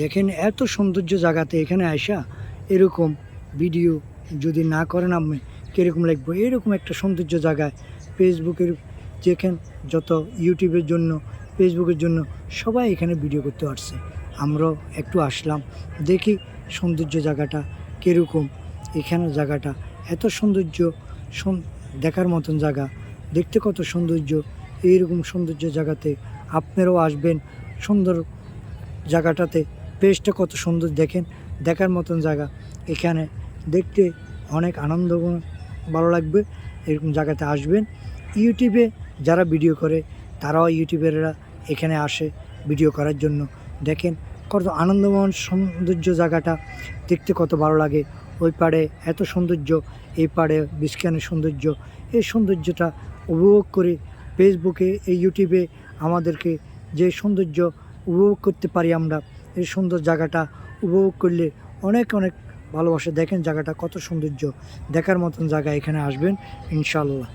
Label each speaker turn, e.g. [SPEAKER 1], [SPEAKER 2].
[SPEAKER 1] দেখেন এত সৌন্দর্য জায়গাতে এখানে আসা এরকম ভিডিও যদি না করেন আপনি কীরকম লাগবে। এরকম একটা সৌন্দর্য জায়গায় ফেসবুকের যেখানে যত ইউটিউবের জন্য ফেসবুকের জন্য সবাই এখানে ভিডিও করতে পারছে। আমরাও একটু আসলাম, দেখি সৌন্দর্য জায়গাটা কীরকম। এখানে জায়গাটা এত সৌন্দর্য, দেখার মতন জায়গা, দেখতে কত সৌন্দর্য। এইরকম সৌন্দর্য জায়গাতে আপনারাও আসবেন। সুন্দর জায়গাটাতে প্লেসটা কত সুন্দর, দেখেন দেখার মতন জায়গা। এখানে দেখতে অনেক আনন্দ, ভালো লাগবে। এরকম জায়গাতে আসবেন। ইউটিউবে যারা ভিডিও করে তারাও ইউটিউবাররা এখানে আসে ভিডিও করার জন্য। দেখেন কত আনন্দময় সৌন্দর্য জায়গাটা, দেখতে কত ভালো লাগে। ওই পাড়ে এত সৌন্দর্য, এই পাড়ে বিস্কানের সৌন্দর্য। এই সৌন্দর্যটা উপভোগ করে ফেসবুকে, এই ইউটিউবে আমাদেরকে যে সৌন্দর্য উপভোগ করতে পারি আমরা, এই সুন্দর জায়গাটা উপভোগ করলে অনেক অনেক ভালোবাসে। দেখেন জায়গাটা কত সৌন্দর্য, দেখার মতন জায়গা। এখানে আসবেন ইনশাআল্লাহ।